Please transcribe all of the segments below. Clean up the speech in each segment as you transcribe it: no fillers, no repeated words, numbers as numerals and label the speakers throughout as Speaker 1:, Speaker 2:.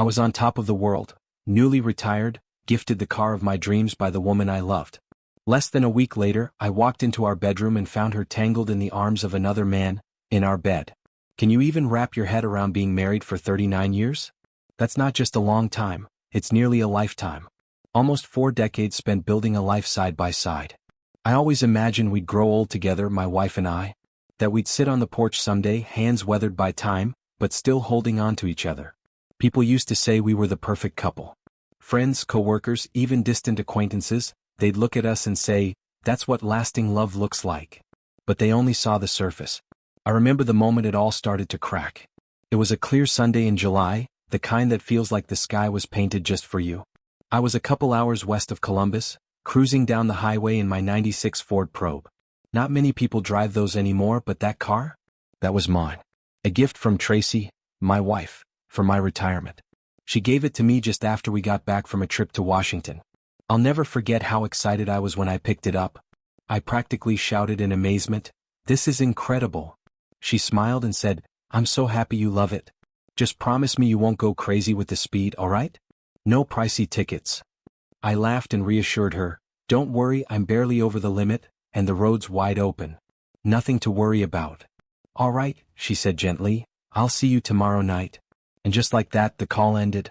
Speaker 1: I was on top of the world, newly retired, gifted the car of my dreams by the woman I loved. Less than a week later, I walked into our bedroom and found her tangled in the arms of another man, in our bed. Can you even wrap your head around being married for 39 years? That's not just a long time, it's nearly a lifetime. Almost 4 decades spent building a life side by side. I always imagined we'd grow old together, my wife and I, that we'd sit on the porch someday, hands weathered by time, but still holding on to each other. People used to say we were the perfect couple. Friends, co-workers, even distant acquaintances, they'd look at us and say, "That's what lasting love looks like." But they only saw the surface. I remember the moment it all started to crack. It was a clear Sunday in July, the kind that feels like the sky was painted just for you. I was a couple hours west of Columbus, cruising down the highway in my '96 Ford Probe. Not many people drive those anymore, but that car? That was mine. A gift from Tracy, my wife, for my retirement. She gave it to me just after we got back from a trip to Washington. I'll never forget how excited I was when I picked it up. I practically shouted in amazement, "This is incredible." She smiled and said, "I'm so happy you love it. Just promise me you won't go crazy with the speed, all right? No pricey tickets." I laughed and reassured her, "Don't worry, I'm barely over the limit, and the road's wide open. Nothing to worry about." "All right," she said gently, "I'll see you tomorrow night." And just like that, the call ended.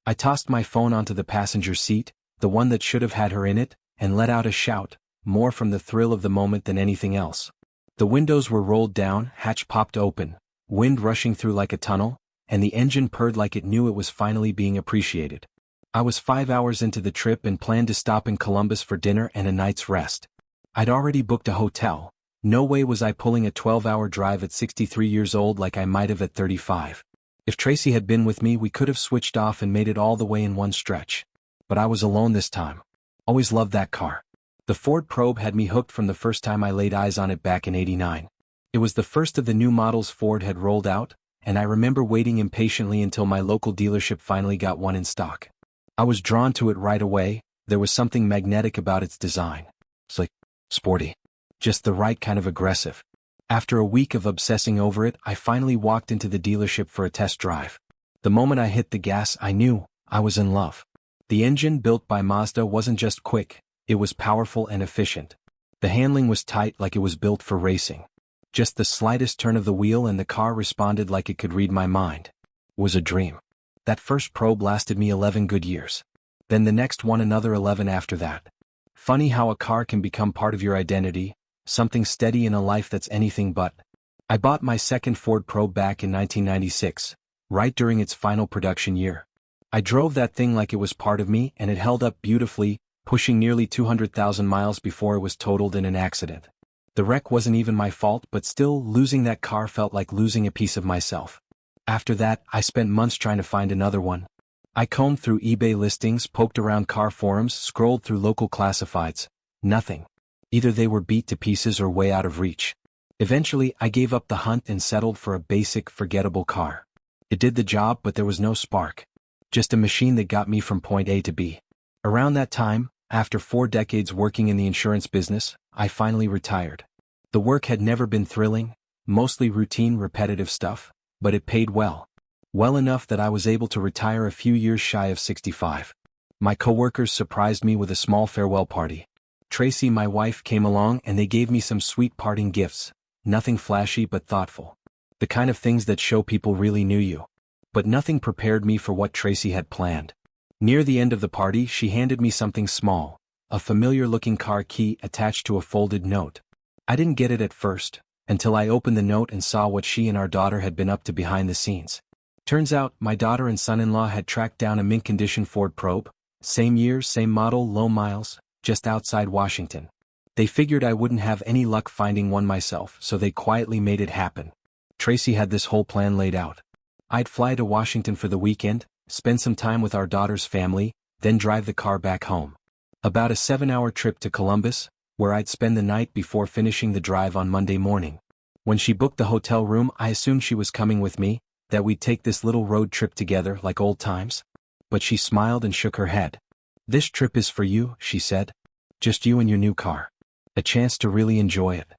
Speaker 1: I tossed my phone onto the passenger seat, the one that should have had her in it, and let out a shout, more from the thrill of the moment than anything else. The windows were rolled down, hatch popped open, wind rushing through like a tunnel, and the engine purred like it knew it was finally being appreciated. I was 5 hours into the trip and planned to stop in Columbus for dinner and a night's rest. I'd already booked a hotel. No way was I pulling a 12-hour drive at 63 years old like I might have at 35. If Tracy had been with me, we could have switched off and made it all the way in one stretch. But I was alone this time. Always loved that car. The Ford Probe had me hooked from the first time I laid eyes on it back in '89. It was the first of the new models Ford had rolled out, and I remember waiting impatiently until my local dealership finally got one in stock. I was drawn to it right away. There was something magnetic about its design. Slick, sporty, just the right kind of aggressive. After a week of obsessing over it, I finally walked into the dealership for a test drive. The moment I hit the gas, I knew I was in love. The engine, built by Mazda, wasn't just quick, it was powerful and efficient. The handling was tight, like it was built for racing. Just the slightest turn of the wheel and the car responded like it could read my mind. It was a dream. That first Probe lasted me 11 good years. Then the next one another 11 after that. Funny how a car can become part of your identity, something steady in a life that's anything but. I bought my second Ford Probe back in 1996, right during its final production year. I drove that thing like it was part of me, and it held up beautifully, pushing nearly 200,000 miles before it was totaled in an accident. The wreck wasn't even my fault, but still, losing that car felt like losing a piece of myself. After that, I spent months trying to find another one. I combed through eBay listings, poked around car forums, scrolled through local classifieds. Nothing. Either they were beat to pieces or way out of reach. Eventually, I gave up the hunt and settled for a basic, forgettable car. It did the job, but there was no spark. Just a machine that got me from point A to B. Around that time, after 4 decades working in the insurance business, I finally retired. The work had never been thrilling, mostly routine, repetitive stuff, but it paid well. Well enough that I was able to retire a few years shy of 65. My coworkers surprised me with a small farewell party. Tracy, my wife, came along and they gave me some sweet parting gifts. Nothing flashy but thoughtful. The kind of things that show people really knew you. But nothing prepared me for what Tracy had planned. Near the end of the party, she handed me something small, a familiar-looking car key attached to a folded note. I didn't get it at first, until I opened the note and saw what she and our daughter had been up to behind the scenes. Turns out, my daughter and son-in-law had tracked down a mint-condition Ford Probe, same year, same model, low miles, just outside Washington. They figured I wouldn't have any luck finding one myself, so they quietly made it happen. Tracy had this whole plan laid out. I'd fly to Washington for the weekend, spend some time with our daughter's family, then drive the car back home. About a 7-hour trip to Columbus, where I'd spend the night before finishing the drive on Monday morning. When she booked the hotel room, I assumed she was coming with me, that we'd take this little road trip together like old times. But she smiled and shook her head. "This trip is for you," she said. "Just you and your new car. A chance to really enjoy it."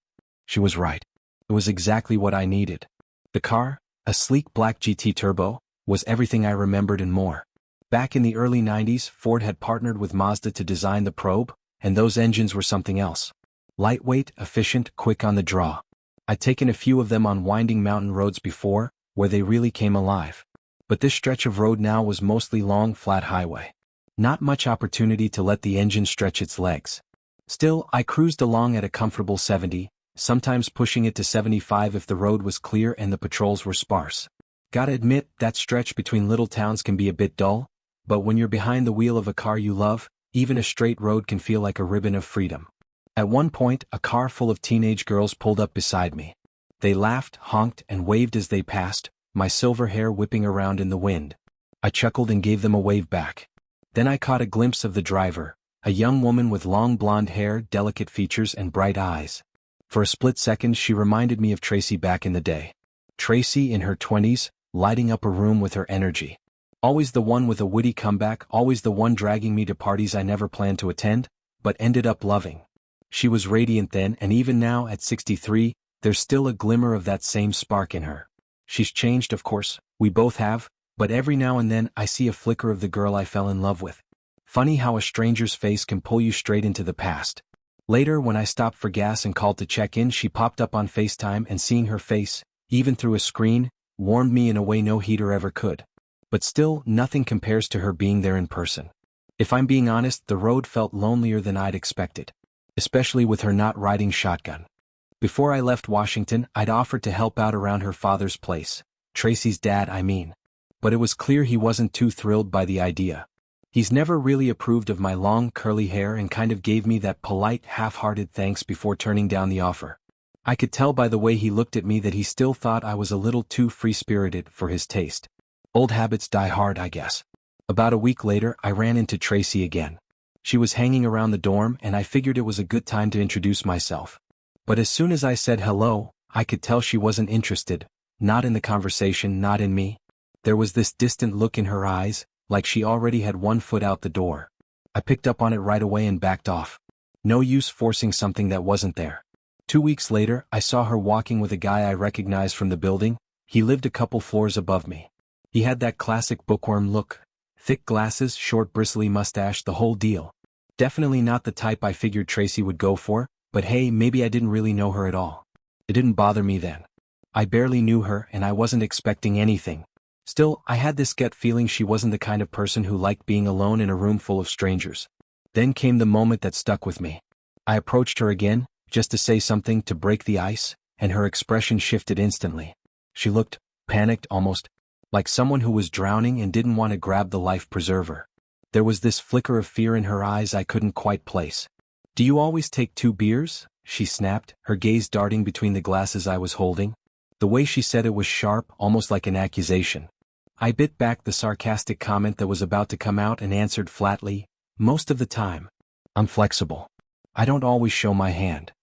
Speaker 1: She was right. It was exactly what I needed. The car, a sleek black GT Turbo, was everything I remembered and more. Back in the early 90s, Ford had partnered with Mazda to design the Probe, and those engines were something else. Lightweight, efficient, quick on the draw. I'd taken a few of them on winding mountain roads before, where they really came alive. But this stretch of road now was mostly long, flat highway. Not much opportunity to let the engine stretch its legs. Still, I cruised along at a comfortable 70, sometimes pushing it to 75 if the road was clear and the patrols were sparse. Gotta admit, that stretch between little towns can be a bit dull, but when you're behind the wheel of a car you love, even a straight road can feel like a ribbon of freedom. At one point, a car full of teenage girls pulled up beside me. They laughed, honked, and waved as they passed, my silver hair whipping around in the wind. I chuckled and gave them a wave back. Then I caught a glimpse of the driver, a young woman with long blonde hair, delicate features, and bright eyes. For a split second she reminded me of Tracy back in the day. Tracy in her 20s, lighting up a room with her energy. Always the one with a witty comeback, always the one dragging me to parties I never planned to attend, but ended up loving. She was radiant then, and even now at 63, there's still a glimmer of that same spark in her. She's changed, of course, we both have, but every now and then I see a flicker of the girl I fell in love with. Funny how a stranger's face can pull you straight into the past. Later, when I stopped for gas and called to check in, she popped up on FaceTime, and seeing her face, even through a screen, warmed me in a way no heater ever could. But still, nothing compares to her being there in person. If I'm being honest, the road felt lonelier than I'd expected. Especially with her not riding shotgun. Before I left Washington, I'd offered to help out around her father's place, Tracy's dad I mean. But it was clear he wasn't too thrilled by the idea. He's never really approved of my long curly hair and kind of gave me that polite, half-hearted thanks before turning down the offer. I could tell by the way he looked at me that he still thought I was a little too free-spirited for his taste. Old habits die hard, I guess. About a week later, I ran into Tracy again. She was hanging around the dorm, and I figured it was a good time to introduce myself. But as soon as I said hello, I could tell she wasn't interested, not in the conversation, not in me. There was this distant look in her eyes, like she already had one foot out the door. I picked up on it right away and backed off. No use forcing something that wasn't there. 2 weeks later, I saw her walking with a guy I recognized from the building. He lived a couple floors above me. He had that classic bookworm look. Thick glasses, short bristly mustache, the whole deal. Definitely not the type I figured Tracy would go for, but hey, maybe I didn't really know her at all. It didn't bother me then. I barely knew her and I wasn't expecting anything. Still, I had this gut feeling she wasn't the kind of person who liked being alone in a room full of strangers. Then came the moment that stuck with me. I approached her again, just to say something to break the ice, and her expression shifted instantly. She looked panicked almost, like someone who was drowning and didn't want to grab the life preserver. There was this flicker of fear in her eyes I couldn't quite place. "Do you always take 2 beers?" she snapped, her gaze darting between the glasses I was holding. The way she said it was sharp, almost like an accusation. I bit back the sarcastic comment that was about to come out and answered flatly, "Most of the time. I'm flexible. I don't always show my hand."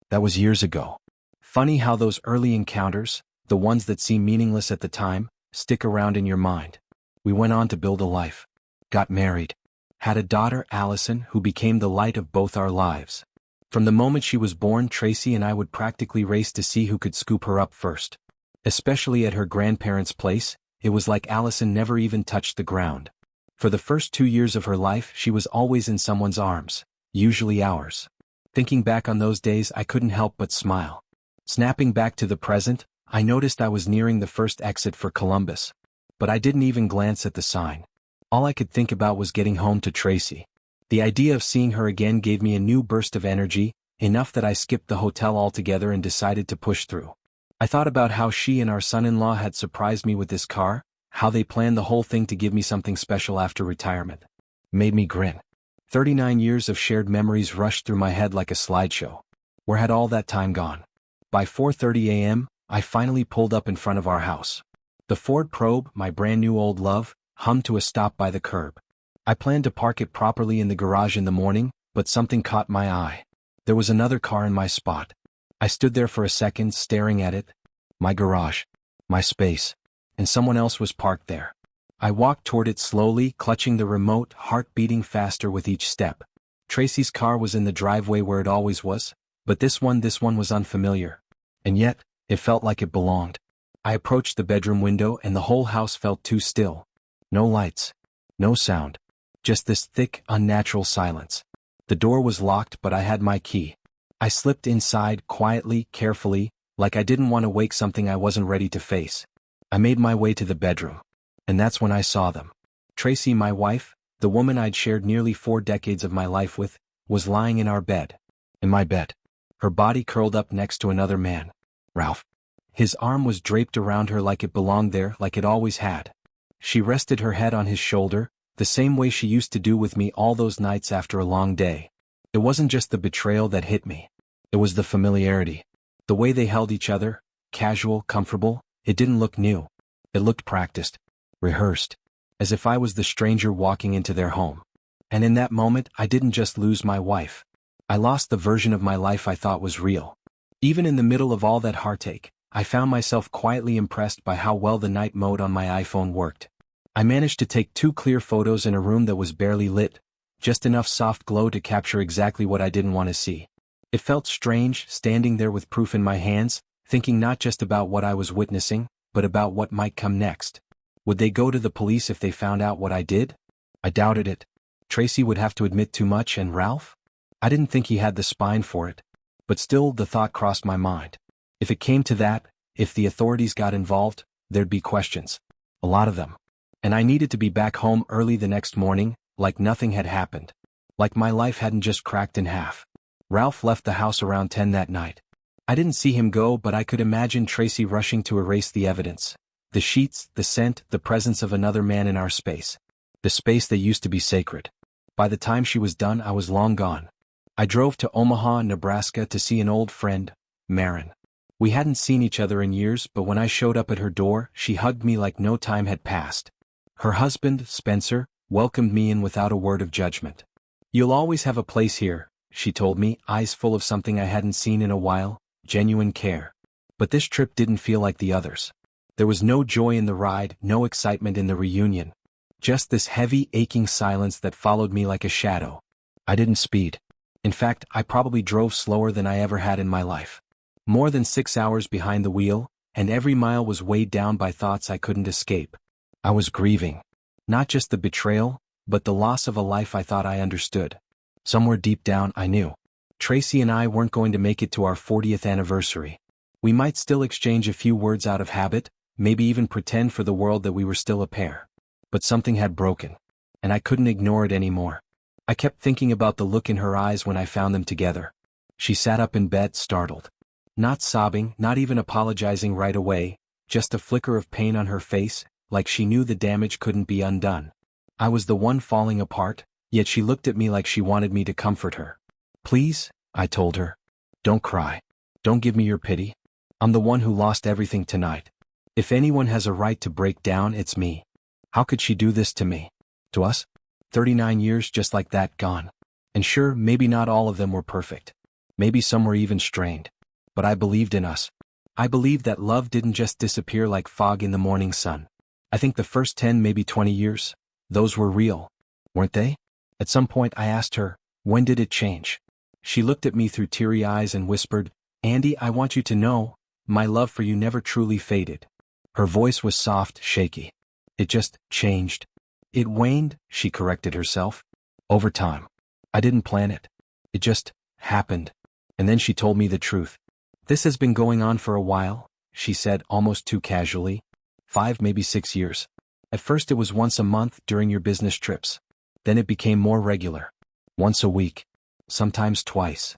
Speaker 1: That was years ago. Funny how those early encounters, the ones that seem meaningless at the time, stick around in your mind. We went on to build a life. Got married. Had a daughter, Allison, who became the light of both our lives. From the moment she was born, Tracy and I would practically race to see who could scoop her up first. Especially at her grandparents' place, it was like Allison never even touched the ground. For the first 2 years of her life, she was always in someone's arms, usually ours. Thinking back on those days, I couldn't help but smile. Snapping back to the present, I noticed I was nearing the first exit for Columbus. But I didn't even glance at the sign. All I could think about was getting home to Tracy. The idea of seeing her again gave me a new burst of energy, enough that I skipped the hotel altogether and decided to push through. I thought about how she and our son-in-law had surprised me with this car, how they planned the whole thing to give me something special after retirement. Made me grin. 39 years of shared memories rushed through my head like a slideshow. Where had all that time gone? By 4:30 a.m., I finally pulled up in front of our house. The Ford Probe, my brand new old love, hummed to a stop by the curb. I planned to park it properly in the garage in the morning, but something caught my eye. There was another car in my spot. I stood there for a second, staring at it. My garage. My space. And someone else was parked there. I walked toward it slowly, clutching the remote, heart beating faster with each step. Tracy's car was in the driveway where it always was, but this one was unfamiliar. And yet, it felt like it belonged. I approached the bedroom window and the whole house felt too still. No lights. No sound. Just this thick, unnatural silence. The door was locked, but I had my key. I slipped inside, quietly, carefully, like I didn't want to wake something I wasn't ready to face. I made my way to the bedroom. And that's when I saw them. Tracy, my wife, the woman I'd shared nearly 4 decades of my life with, was lying in our bed. In my bed. Her body curled up next to another man. Ralph. His arm was draped around her like it belonged there, like it always had. She rested her head on his shoulder, the same way she used to do with me all those nights after a long day. It wasn't just the betrayal that hit me. It was the familiarity. The way they held each other, casual, comfortable, it didn't look new. It looked practiced, rehearsed, as if I was the stranger walking into their home. And in that moment, I didn't just lose my wife. I lost the version of my life I thought was real. Even in the middle of all that heartache, I found myself quietly impressed by how well the night mode on my iPhone worked. I managed to take 2 clear photos in a room that was barely lit, just enough soft glow to capture exactly what I didn't want to see. It felt strange, standing there with proof in my hands, thinking not just about what I was witnessing, but about what might come next. Would they go to the police if they found out what I did? I doubted it. Tracy would have to admit too much, and Ralph? I didn't think he had the spine for it. But still, the thought crossed my mind. If it came to that, if the authorities got involved, there'd be questions. A lot of them. And I needed to be back home early the next morning, like nothing had happened. Like my life hadn't just cracked in half. Ralph left the house around 10 that night. I didn't see him go, but I could imagine Tracy rushing to erase the evidence. The sheets, the scent, the presence of another man in our space. The space that used to be sacred. By the time she was done, I was long gone. I drove to Omaha, Nebraska to see an old friend, Marin. We hadn't seen each other in years, but when I showed up at her door, she hugged me like no time had passed. Her husband, Spencer, welcomed me in without a word of judgment. "You'll always have a place here," she told me, eyes full of something I hadn't seen in a while, genuine care. But this trip didn't feel like the others. There was no joy in the ride, no excitement in the reunion. Just this heavy, aching silence that followed me like a shadow. I didn't speed. In fact, I probably drove slower than I ever had in my life. More than 6 hours behind the wheel, and every mile was weighed down by thoughts I couldn't escape. I was grieving. Not just the betrayal, but the loss of a life I thought I understood. Somewhere deep down, I knew. Tracy and I weren't going to make it to our 40th anniversary. We might still exchange a few words out of habit, maybe even pretend for the world that we were still a pair. But something had broken. And I couldn't ignore it anymore. I kept thinking about the look in her eyes when I found them together. She sat up in bed, startled. Not sobbing, not even apologizing right away, just a flicker of pain on her face, like she knew the damage couldn't be undone. I was the one falling apart, yet she looked at me like she wanted me to comfort her. "Please," I told her. "Don't cry. Don't give me your pity. I'm the one who lost everything tonight. If anyone has a right to break down, it's me. How could she do this to me? To us? 39 years just like that gone. And sure, maybe not all of them were perfect. Maybe some were even strained. But I believed in us. I believed that love didn't just disappear like fog in the morning sun. I think the first 10, maybe 20 years, those were real. Weren't they?" At some point I asked her, "When did it change?" She looked at me through teary eyes and whispered, "Andy, I want you to know, my love for you never truly faded." Her voice was soft, shaky. "It just changed. It waned," she corrected herself. "Over time. I didn't plan it. It just happened." And then she told me the truth. "This has been going on for a while," she said almost too casually. 5, maybe 6 years. At first it was once a month during your business trips. Then it became more regular. Once a week. Sometimes twice.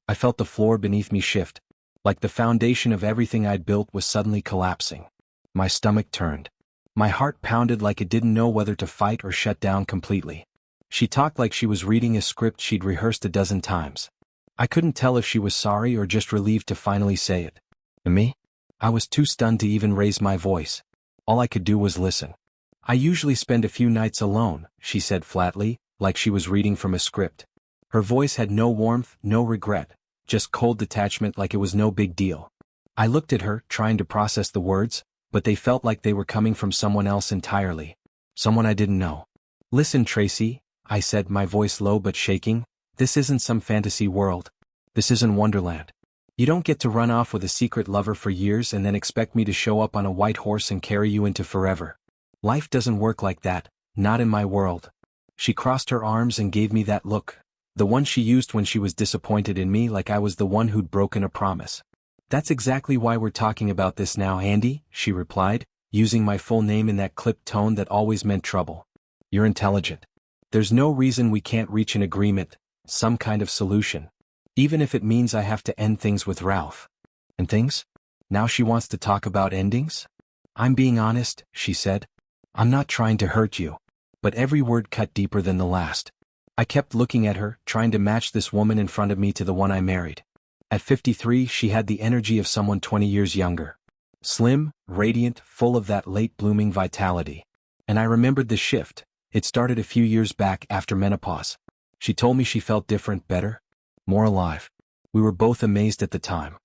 Speaker 1: I felt the floor beneath me shift. Like the foundation of everything I'd built was suddenly collapsing. My stomach turned. My heart pounded like it didn't know whether to fight or shut down completely. She talked like she was reading a script she'd rehearsed a dozen times. I couldn't tell if she was sorry or just relieved to finally say it. And me? I was too stunned to even raise my voice. All I could do was listen. "I usually spend a few nights alone," she said flatly, like she was reading from a script. Her voice had no warmth, no regret, just cold detachment like it was no big deal. I looked at her, trying to process the words, but they felt like they were coming from someone else entirely. Someone I didn't know. "Listen, Tracy," I said, my voice low but shaking, "this isn't some fantasy world. This isn't Wonderland. You don't get to run off with a secret lover for years and then expect me to show up on a white horse and carry you into forever. Life doesn't work like that, not in my world. She crossed her arms and gave me that look, the one she used when she was disappointed in me, like I was the one who'd broken a promise. That's exactly why we're talking about this now, Andy, she replied, using my full name in that clipped tone that always meant trouble. You're intelligent. There's no reason we can't reach an agreement, some kind of solution. Even if it means I have to end things with Ralph. And things? Now she wants to talk about endings? I'm being honest, she said. I'm not trying to hurt you. But every word cut deeper than the last. I kept looking at her, trying to match this woman in front of me to the one I married. At 53, she had the energy of someone 20 years younger. Slim, radiant, full of that late-blooming vitality. And I remembered the shift. It started a few years back after menopause. She told me she felt different, better, more alive. We were both amazed at the time.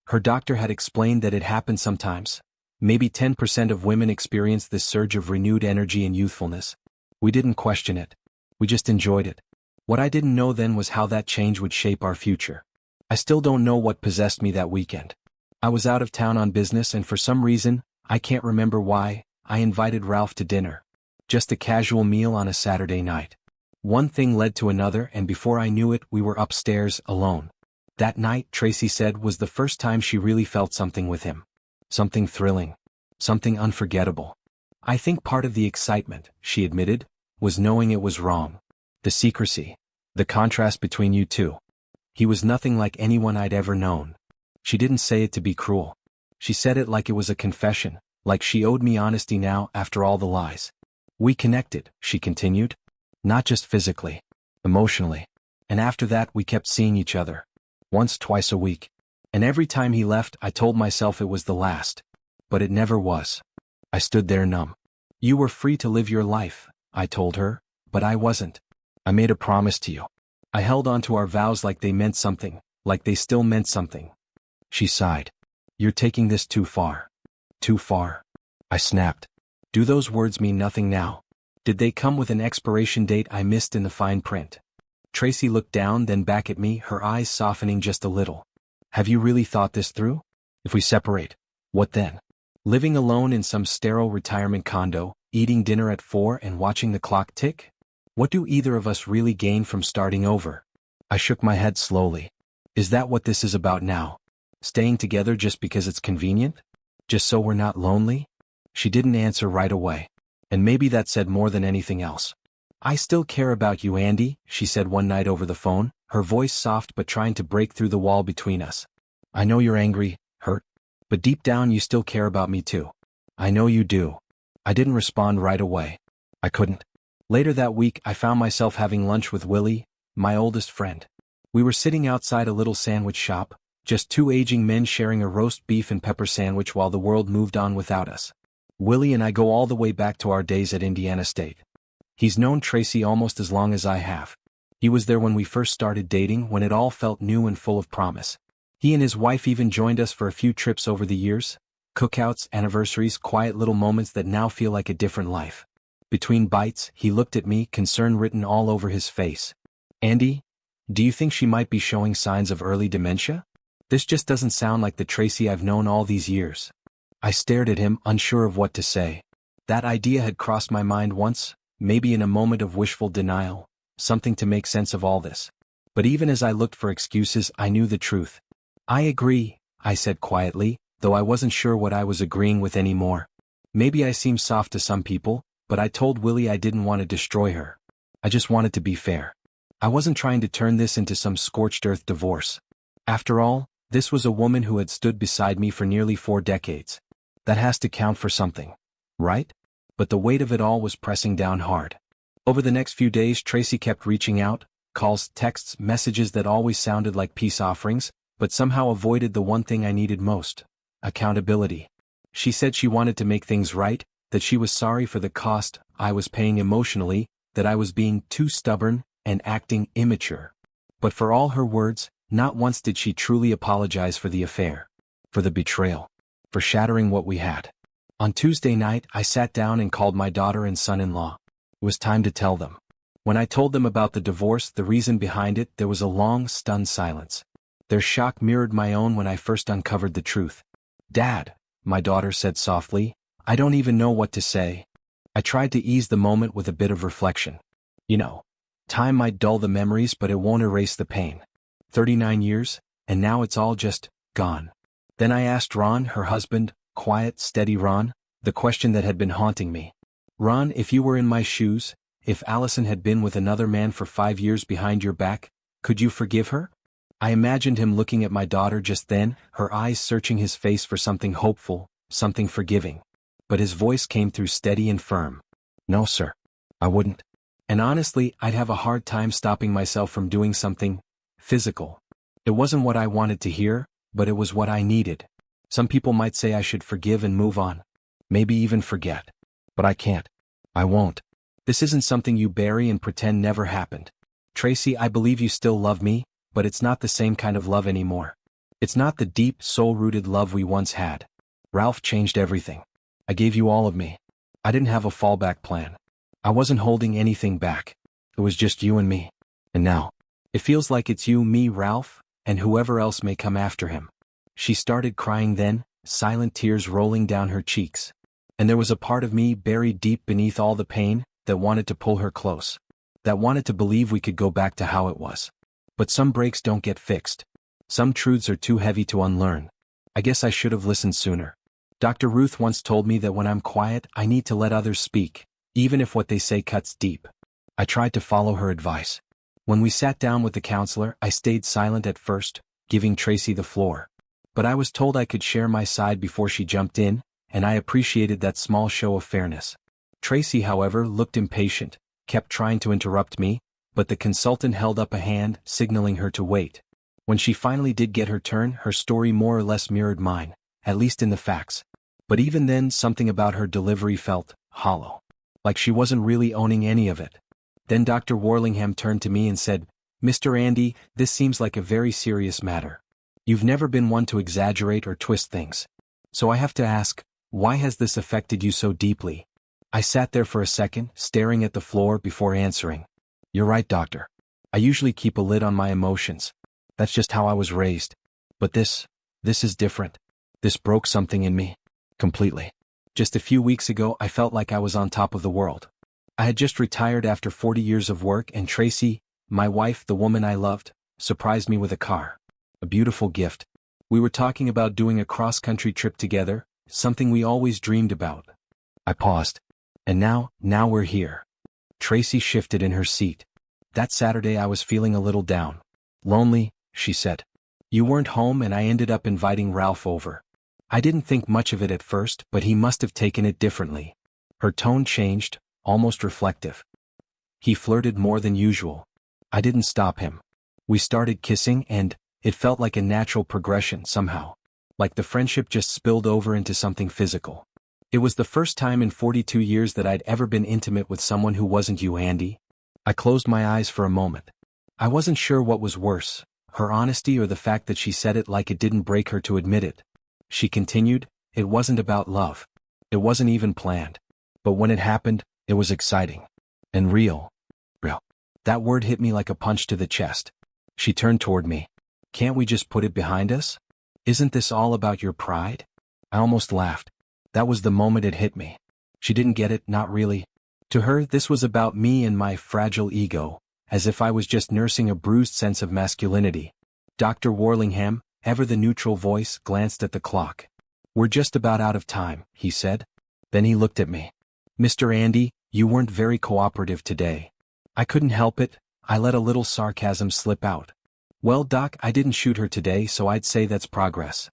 Speaker 1: Her doctor had explained that it happened sometimes. Maybe 10% of women experience this surge of renewed energy and youthfulness. We didn't question it. We just enjoyed it. What I didn't know then was how that change would shape our future. I still don't know what possessed me that weekend. I was out of town on business and for some reason, I can't remember why, I invited Ralph to dinner. Just a casual meal on a Saturday night. One thing led to another and before I knew it we were upstairs, alone. That night, Tracy said, was the first time she really felt something with him. Something thrilling. Something unforgettable. I think part of the excitement, she admitted, was knowing it was wrong. The secrecy. The contrast between you two. He was nothing like anyone I'd ever known. She didn't say it to be cruel. She said it like it was a confession, like she owed me honesty now after all the lies. We connected, she continued. Not just physically. Emotionally. And after that we kept seeing each other. Once, twice a week. And every time he left I told myself it was the last. But it never was. I stood there numb. You were free to live your life, I told her, but I wasn't. I made a promise to you. I held on to our vows like they meant something, like they still meant something. She sighed. You're taking this too far. Too far. I snapped. Do those words mean nothing now? Did they come with an expiration date I missed in the fine print? Tracy looked down, then back at me, her eyes softening just a little. Have you really thought this through? If we separate, what then? Living alone in some sterile retirement condo, eating dinner at 4 and watching the clock tick? What do either of us really gain from starting over? I shook my head slowly. Is that what this is about now? Staying together just because it's convenient? Just so we're not lonely? She didn't answer right away. And maybe that said more than anything else. I still care about you, Andy, she said one night over the phone, her voice soft but trying to break through the wall between us. I know you're angry, hurt, but deep down you still care about me too. I know you do. I didn't respond right away. I couldn't. Later that week I found myself having lunch with Willie, my oldest friend. We were sitting outside a little sandwich shop, just two aging men sharing a roast beef and pepper sandwich while the world moved on without us. Willie and I go all the way back to our days at Indiana State. He's known Tracy almost as long as I have. He was there when we first started dating, when it all felt new and full of promise. He and his wife even joined us for a few trips over the years, cookouts, anniversaries, quiet little moments that now feel like a different life. Between bites, he looked at me, concern written all over his face. Andy, do you think she might be showing signs of early dementia? This just doesn't sound like the Tracy I've known all these years. I stared at him, unsure of what to say. That idea had crossed my mind once, maybe in a moment of wishful denial, something to make sense of all this. But even as I looked for excuses, I knew the truth. I agree, I said quietly, though I wasn't sure what I was agreeing with anymore. Maybe I seem soft to some people, but I told Willie I didn't want to destroy her. I just wanted to be fair. I wasn't trying to turn this into some scorched earth divorce. After all, this was a woman who had stood beside me for nearly 4 decades. That has to count for something, right? But the weight of it all was pressing down hard. Over the next few days, Tracy kept reaching out, calls, texts, messages that always sounded like peace offerings, but somehow avoided the one thing I needed most: accountability. She said she wanted to make things right, that she was sorry for the cost I was paying emotionally, that I was being too stubborn and acting immature. But for all her words, not once did she truly apologize for the affair, for the betrayal, for shattering what we had. On Tuesday night, I sat down and called my daughter and son-in-law. It was time to tell them. When I told them about the divorce, the reason behind it, there was a long, stunned silence. Their shock mirrored my own when I first uncovered the truth. "Dad," my daughter said softly, "I don't even know what to say." I tried to ease the moment with a bit of reflection. You know, time might dull the memories, but it won't erase the pain. 39 years, and now it's all just gone. Then I asked Ron, her husband, quiet, steady Ron, the question that had been haunting me. "Ron, if you were in my shoes, if Allison had been with another man for 5 years behind your back, could you forgive her?" I imagined him looking at my daughter just then, her eyes searching his face for something hopeful, something forgiving. But his voice came through steady and firm. "No, sir. I wouldn't." And honestly, I'd have a hard time stopping myself from doing something physical. It wasn't what I wanted to hear, but it was what I needed. Some people might say I should forgive and move on. Maybe even forget. But I can't. I won't. This isn't something you bury and pretend never happened. Tracy, I believe you still love me, but it's not the same kind of love anymore. It's not the deep, soul-rooted love we once had. Ralph changed everything. I gave you all of me. I didn't have a fallback plan. I wasn't holding anything back. It was just you and me. And now, it feels like it's you, me, Ralph, and whoever else may come after him. She started crying then, silent tears rolling down her cheeks. And there was a part of me buried deep beneath all the pain that wanted to pull her close. That wanted to believe we could go back to how it was. But some breaks don't get fixed. Some truths are too heavy to unlearn. I guess I should have listened sooner. Dr. Ruth once told me that when I'm quiet, I need to let others speak, even if what they say cuts deep. I tried to follow her advice. When we sat down with the counselor, I stayed silent at first, giving Tracy the floor. But I was told I could share my side before she jumped in, and I appreciated that small show of fairness. Tracy, however, looked impatient, kept trying to interrupt me, but the consultant held up a hand, signaling her to wait. When she finally did get her turn, her story more or less mirrored mine, at least in the facts. But even then, something about her delivery felt hollow. Like she wasn't really owning any of it. Then Dr. Warlingham turned to me and said, "Mr. Andy, this seems like a very serious matter. You've never been one to exaggerate or twist things. So I have to ask, why has this affected you so deeply?" I sat there for a second, staring at the floor before answering. "You're right, doctor. I usually keep a lid on my emotions. That's just how I was raised. But this is different. This broke something in me. Completely. Just a few weeks ago, I felt like I was on top of the world. I had just retired after 40 years of work, and Tracy, my wife, the woman I loved, surprised me with a car. A beautiful gift. We were talking about doing a cross-country trip together, something we always dreamed about." I paused. "And now we're here." Tracy shifted in her seat. "That Saturday I was feeling a little down. Lonely," she said. "You weren't home and I ended up inviting Ralph over. I didn't think much of it at first, but he must have taken it differently." Her tone changed, almost reflective. "He flirted more than usual. I didn't stop him. We started kissing and it felt like a natural progression somehow. Like the friendship just spilled over into something physical. It was the first time in 42 years that I'd ever been intimate with someone who wasn't you, Andy." I closed my eyes for a moment. I wasn't sure what was worse, her honesty or the fact that she said it like it didn't break her to admit it. She continued, "It wasn't about love. It wasn't even planned. But when it happened, it was exciting. And real. Real." That word hit me like a punch to the chest. She turned toward me. "Can't we just put it behind us? Isn't this all about your pride?" I almost laughed. That was the moment it hit me. She didn't get it, not really. To her, this was about me and my fragile ego, as if I was just nursing a bruised sense of masculinity. Dr. Warlingham, ever the neutral voice, glanced at the clock. "We're just about out of time," he said. Then he looked at me. "Mr. Andy, you weren't very cooperative today." I couldn't help it, I let a little sarcasm slip out. "Well, Doc, I didn't shoot her today, so I'd say that's progress."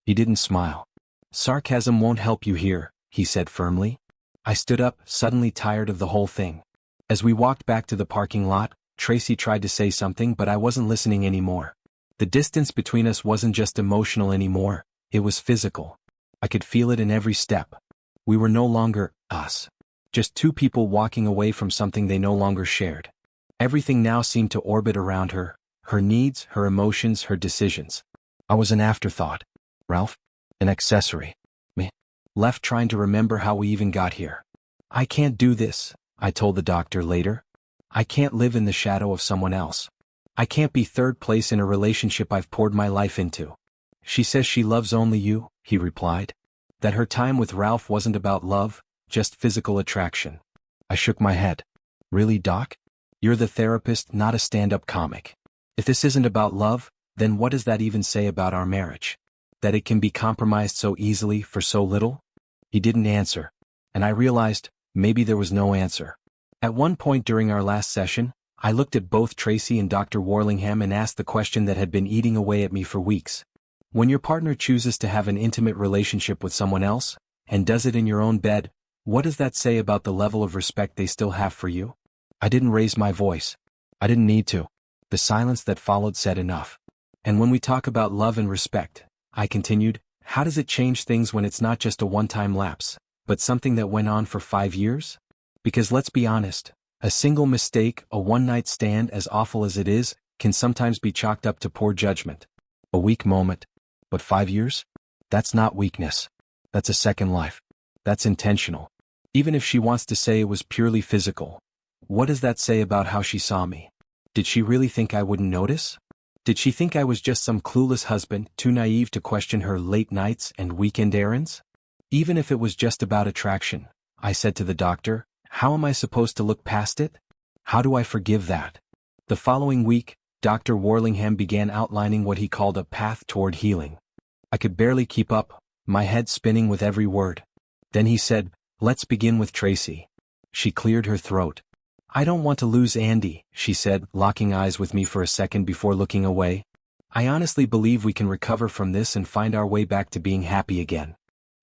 Speaker 1: He didn't smile. "Sarcasm won't help you here," he said firmly. I stood up, suddenly tired of the whole thing. As we walked back to the parking lot, Tracy tried to say something, but I wasn't listening anymore. The distance between us wasn't just emotional anymore, it was physical. I could feel it in every step. We were no longer us. Just two people walking away from something they no longer shared. Everything now seemed to orbit around her needs, her emotions, her decisions. I was an afterthought. Ralph? An accessory. Me? Left trying to remember how we even got here. "I can't do this," I told the doctor later. "I can't live in the shadow of someone else. I can't be third place in a relationship I've poured my life into. She says she loves only you, he replied. That her time with Ralph wasn't about love, just physical attraction. I shook my head. Really, Doc? You're the therapist, not a stand-up comic. If this isn't about love, then what does that even say about our marriage? That it can be compromised so easily for so little? He didn't answer, and I realized maybe there was no answer. At one point during our last session, I looked at both Tracy and Dr. Warlingham and asked the question that had been eating away at me for weeks. When your partner chooses to have an intimate relationship with someone else, and does it in your own bed, what does that say about the level of respect they still have for you? I didn't raise my voice. I didn't need to. The silence that followed said enough. And when we talk about love and respect, I continued, how does it change things when it's not just a one-time lapse, but something that went on for 5 years? Because let's be honest, a single mistake, a one-night stand, as awful as it is, can sometimes be chalked up to poor judgment. A weak moment. But 5 years? That's not weakness. That's a second life. That's intentional. Even if she wants to say it was purely physical, what does that say about how she saw me? Did she really think I wouldn't notice? Did she think I was just some clueless husband, too naive to question her late nights and weekend errands? Even if it was just about attraction, I said to the doctor, how am I supposed to look past it? How do I forgive that? The following week, Dr. Warlingham began outlining what he called a path toward healing. I could barely keep up, my head spinning with every word. Then he said, let's begin with Tracy. She cleared her throat. I don't want to lose Andy, she said, locking eyes with me for a second before looking away. I honestly believe we can recover from this and find our way back to being happy again.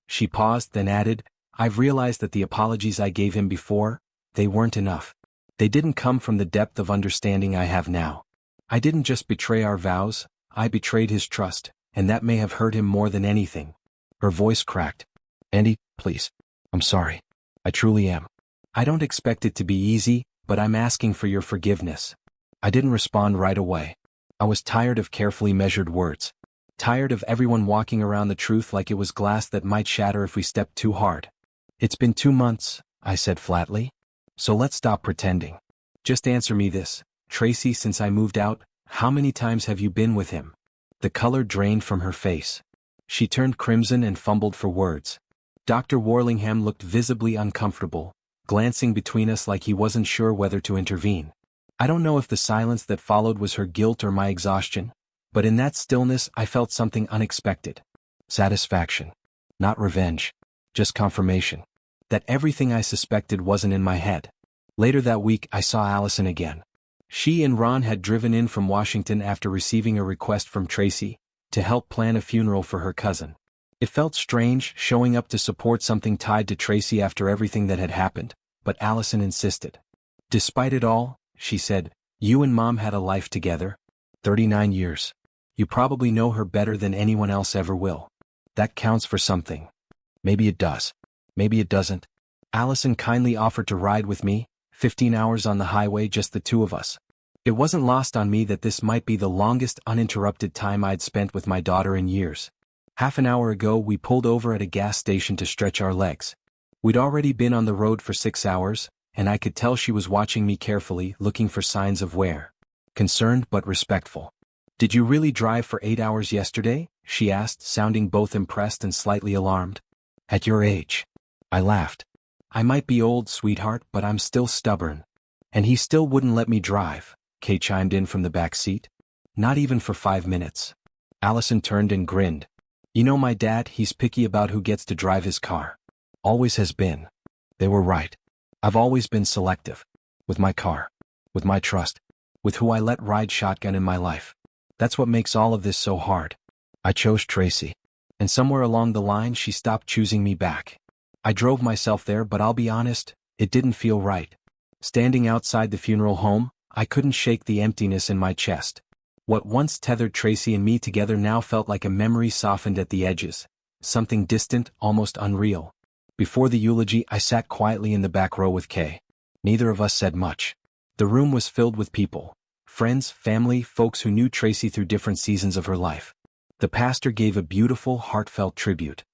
Speaker 1: She paused, then added, I've realized that the apologies I gave him before, they weren't enough. They didn't come from the depth of understanding I have now. I didn't just betray our vows, I betrayed his trust, and that may have hurt him more than anything. Her voice cracked. Andy, please. I'm sorry. I truly am. I don't expect it to be easy, but I'm asking for your forgiveness. I didn't respond right away. I was tired of carefully measured words. Tired of everyone walking around the truth like it was glass that might shatter if we stepped too hard. It's been 2 months, I said flatly. So let's stop pretending. Just answer me this. Tracy, since I moved out, how many times have you been with him? The color drained from her face. She turned crimson and fumbled for words. Dr. Warlingham looked visibly uncomfortable, glancing between us like he wasn't sure whether to intervene. I don't know if the silence that followed was her guilt or my exhaustion, but in that stillness I felt something unexpected. Satisfaction. Not revenge. Just confirmation. That everything I suspected wasn't in my head. Later that week I saw Allison again. She and Ron had driven in from Washington after receiving a request from Tracy to help plan a funeral for her cousin. It felt strange showing up to support something tied to Tracy after everything that had happened, but Allison insisted. Despite it all, she said, you and Mom had a life together. 39 years. You probably know her better than anyone else ever will. That counts for something. Maybe it does. Maybe it doesn't. Allison kindly offered to ride with me, 15 hours on the highway, just the two of us. It wasn't lost on me that this might be the longest uninterrupted time I'd spent with my daughter in years. Half an hour ago we pulled over at a gas station to stretch our legs. We'd already been on the road for 6 hours, and I could tell she was watching me carefully, looking for signs of wear. Concerned but respectful. Did you really drive for 8 hours yesterday? She asked, sounding both impressed and slightly alarmed. At your age. I laughed. I might be old, sweetheart, but I'm still stubborn. And he still wouldn't let me drive, Kay chimed in from the back seat. Not even for 5 minutes. Allison turned and grinned. You know my dad, he's picky about who gets to drive his car. Always has been. They were right. I've always been selective. With my car. With my trust. With who I let ride shotgun in my life. That's what makes all of this so hard. I chose Tracy. And somewhere along the line she stopped choosing me back. I drove myself there, but I'll be honest, it didn't feel right. Standing outside the funeral home, I couldn't shake the emptiness in my chest. What once tethered Tracy and me together now felt like a memory softened at the edges. Something distant, almost unreal. Before the eulogy I sat quietly in the back row with Kay. Neither of us said much. The room was filled with people. Friends, family, folks who knew Tracy through different seasons of her life. The pastor gave a beautiful, heartfelt tribute.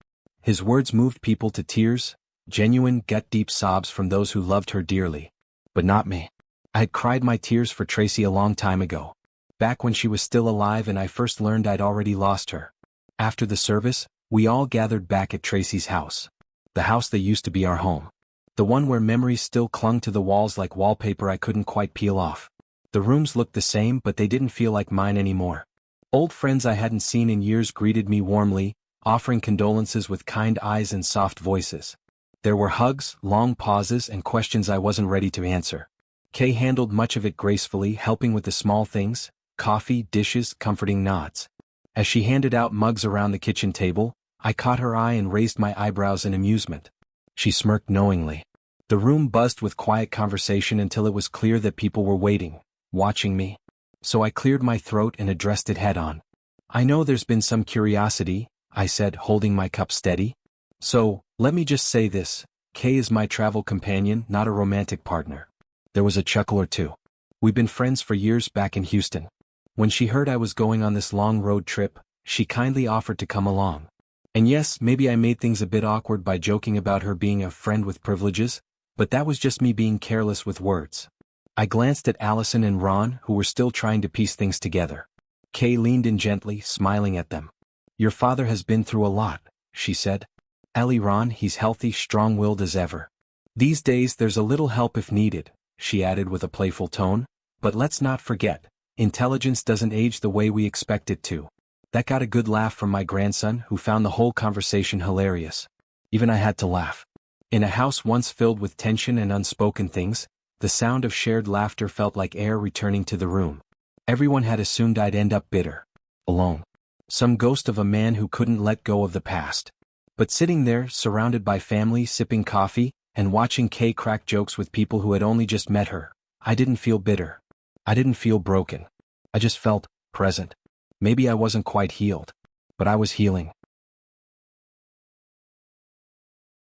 Speaker 1: His words moved people to tears, genuine, gut-deep sobs from those who loved her dearly. But not me. I had cried my tears for Tracy a long time ago. back when she was still alive and I first learned I'd already lost her. After the service, we all gathered back at Tracy's house. The house that used to be our home. The one where memories still clung to the walls like wallpaper I couldn't quite peel off. The rooms looked the same but they didn't feel like mine anymore. Old friends I hadn't seen in years greeted me warmly, offering condolences with kind eyes and soft voices. There were hugs, long pauses and questions I wasn't ready to answer. Kay handled much of it gracefully, helping with the small things, coffee, dishes, comforting nods. As she handed out mugs around the kitchen table, I caught her eye and raised my eyebrows in amusement. She smirked knowingly. The room buzzed with quiet conversation until it was clear that people were waiting, watching me. So I cleared my throat and addressed it head-on. I know there's been some curiosity, I said, holding my cup steady. So, let me just say this, Kay is my travel companion, not a romantic partner. There was a chuckle or two. We've been friends for years back in Houston. When she heard I was going on this long road trip, she kindly offered to come along. And yes, maybe I made things a bit awkward by joking about her being a friend with privileges, but that was just me being careless with words. I glanced at Allison and Ron, who were still trying to piece things together. Kay leaned in gently, smiling at them. Your father has been through a lot, she said. Ellie, Ron, he's healthy, strong-willed as ever. These days there's a little help if needed, she added with a playful tone, but let's not forget, intelligence doesn't age the way we expect it to. That got a good laugh from my grandson, who found the whole conversation hilarious. Even I had to laugh. In a house once filled with tension and unspoken things, the sound of shared laughter felt like air returning to the room. Everyone had assumed I'd end up bitter. Alone. Some ghost of a man who couldn't let go of the past. But sitting there, surrounded by family, sipping coffee, and watching Kay crack jokes with people who had only just met her, I didn't feel bitter. I didn't feel broken. I just felt present. Maybe I wasn't quite healed. But I was healing.